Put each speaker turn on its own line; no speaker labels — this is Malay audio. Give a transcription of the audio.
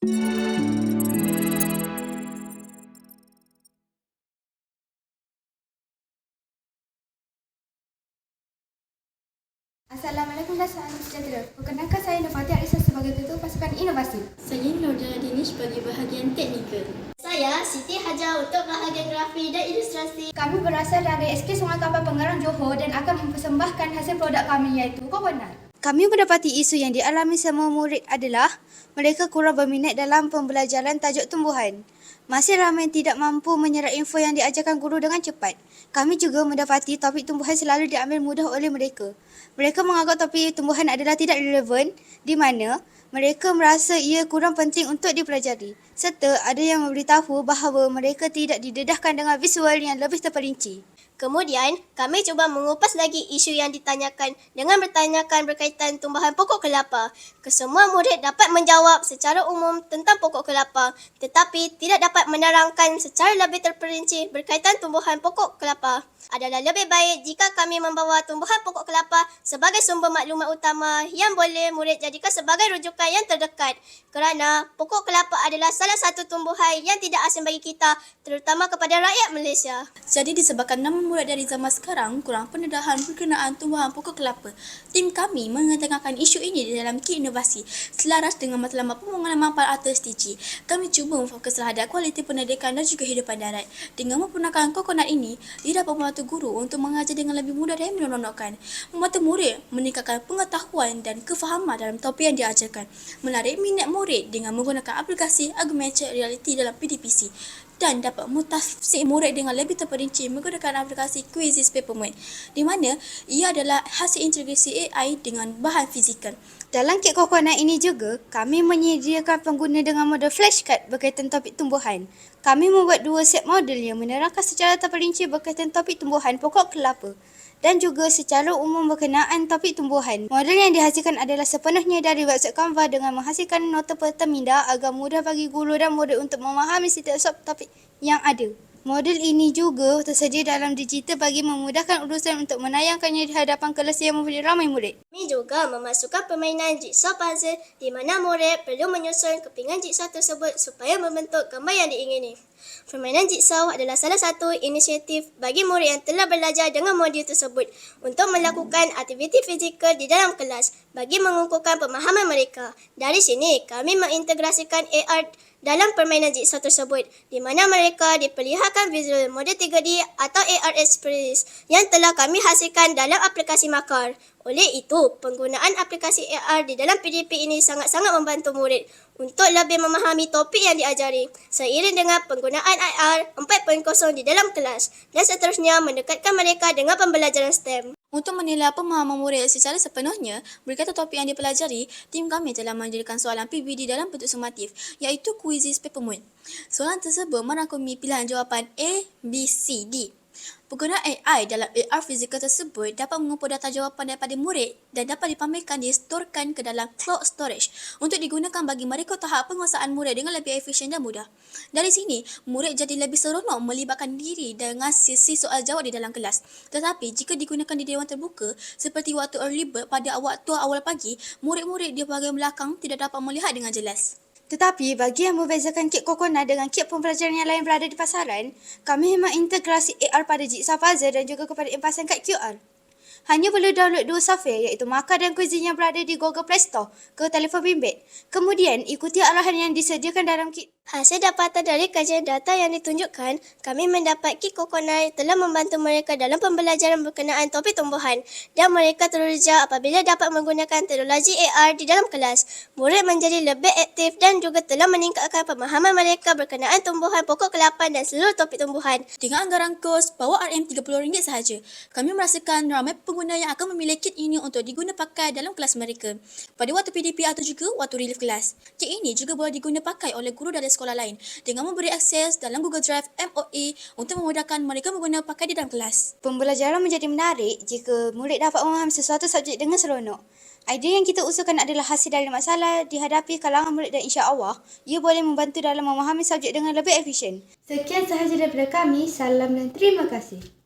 Assalamualaikum dan salam sejahtera. Perkenalkan saya Nurfati Arisa sebagai Ketua Pasukan Inovasi.
Saya Nurjana Dinish bagi bahagian teknikal.
Saya Siti Hajar untuk bahagian grafi dan ilustrasi.
Kami berasal dari SK Sungai Kapal Pengarang Johor dan akan mempersembahkan hasil produk kami iaitu kokonat. Kami mendapati isu yang dialami semua murid adalah mereka kurang berminat dalam pembelajaran tajuk tumbuhan. Masih ramai yang tidak mampu menyerap info yang diajarkan guru dengan cepat. Kami juga mendapati topik tumbuhan selalu diambil mudah oleh mereka. Mereka menganggap topik tumbuhan adalah tidak relevan di mana mereka merasa ia kurang penting untuk dipelajari. Serta ada yang memberitahu bahawa mereka tidak didedahkan dengan visual yang lebih terperinci.
Kemudian, kami cuba mengupas lagi isu yang ditanyakan dengan bertanyakan berkaitan tumbuhan pokok kelapa. Kesemua murid dapat menjawab secara umum tentang pokok kelapa, tetapi tidak dapat menerangkan secara lebih terperinci berkaitan tumbuhan pokok kelapa. Adalah lebih baik jika kami membawa tumbuhan pokok kelapa sebagai sumber maklumat utama yang boleh murid jadikan sebagai rujukan yang terdekat. Kerana pokok kelapa adalah salah satu tumbuhan yang tidak asing bagi kita, terutama kepada rakyat Malaysia.
Jadi disebabkan nama murid dari zaman sekarang kurang pendedahan berkenaan tumbuhan pokok kelapa, tim kami mengetengahkan isu ini di dalam kit inovasi selaras dengan matlamat pembangunan mampal atau SDG. Kami cuba memfokus terhadap kualiti pendidikan dan juga hidupan darat. Dengan menggunakan kokonat ini, ia dapat membantu guru untuk mengajar dengan lebih mudah dan menonokkan, membantu murid meningkatkan pengetahuan dan kefahaman dalam topik yang diajarkan, menarik minat murid dengan menggunakan aplikasi augmented reality dalam PDPC dan dapat mentafsir murid dengan lebih terperinci menggunakan aplikasi Quizzes Papermate, di mana ia adalah hasil integrasi AI dengan bahan fizikal.
Dalam kit kokonat ini juga, kami menyediakan pengguna dengan model flashcard berkaitan topik tumbuhan. Kami membuat 2 set model yang menerangkan secara terperinci berkaitan topik tumbuhan pokok kelapa dan juga secara umum berkenaan topik tumbuhan. Model yang dihasilkan adalah sepenuhnya dari website Canva dengan menghasilkan nota perteminda agar mudah bagi guru dan murid untuk memahami setiap subtopik yang ada. Model ini juga tersedia dalam digital bagi memudahkan urusan untuk menayangkannya di hadapan kelas yang mempunyai ramai murid.
Kami juga memasukkan permainan jigsaw puzzle di mana murid perlu menyusun kepingan jigsaw tersebut supaya membentuk gambar yang diingini. Permainan jigsaw adalah salah satu inisiatif bagi murid yang telah belajar dengan modul tersebut untuk melakukan aktiviti fizikal di dalam kelas bagi mengukuhkan pemahaman mereka. Dari sini, kami mengintegrasikan AR dalam permainan jigsaw tersebut, di mana mereka diperlihatkan visual model 3D atau AR Express yang telah kami hasilkan dalam aplikasi Makar. Oleh itu, penggunaan aplikasi AR di dalam PDP ini sangat-sangat membantu murid untuk lebih memahami topik yang diajari, seiring dengan penggunaan AR 4.0 di dalam kelas dan seterusnya mendekatkan mereka dengan pembelajaran STEM.
Untuk menilai pemahaman murid secara sepenuhnya berkaitan topik yang dipelajari, tim kami telah menjadikan soalan PBD dalam bentuk sumatif, iaitu Quizzes Papermate. Soalan tersebut merangkumi pilihan jawapan A, B, C, D. Penggunaan AI dalam AR fizikal tersebut dapat mengumpul data jawapan daripada murid dan dapat dipamerkan distorkan ke dalam cloud storage untuk digunakan bagi mereka tahap penguasaan murid dengan lebih efisien dan mudah. Dari sini, murid jadi lebih seronok melibatkan diri dengan sesi soal jawab di dalam kelas. Tetapi jika digunakan di dewan terbuka seperti waktu early bird pada waktu awal pagi, murid-murid di bahagian belakang tidak dapat melihat dengan jelas.
Tetapi bagi yang membezakan kit kokonat dengan kit pembelajaran yang lain berada di pasaran, kami mengintegrasi AR pada jigsaw puzzle dan juga kepada empasan kad QR. Hanya perlu download 2 software iaitu Makar dan Quizzes yang berada di Google Play Store ke telefon bimbit. Kemudian ikuti arahan yang disediakan dalam kit.
Hasil dapatan dari kajian data yang ditunjukkan, kami mendapat kit kokonat telah membantu mereka dalam pembelajaran berkenaan topik tumbuhan dan mereka teruja apabila dapat menggunakan teknologi AR di dalam kelas. Murid menjadi lebih aktif dan juga telah meningkatkan pemahaman mereka berkenaan tumbuhan pokok kelapa dan seluruh topik tumbuhan.
Dengan anggaran kos bawah RM30 sahaja, kami merasakan ramai pengguna yang akan memilih kit ini untuk diguna pakai dalam kelas mereka pada waktu PDP atau juga waktu relief kelas. Kit ini juga boleh diguna pakai oleh guru dari sekolah lain dengan memberi akses dalam Google Drive MOA untuk memudahkan mereka mengguna pakai di dalam kelas.
Pembelajaran menjadi menarik jika murid dapat memahami sesuatu subjek dengan seronok. Idea yang kita usulkan adalah hasil dari masalah dihadapi kalangan murid dan insya-Allah ia boleh membantu dalam memahami subjek dengan lebih efisien. Sekian sahaja daripada kami. Salam dan terima kasih.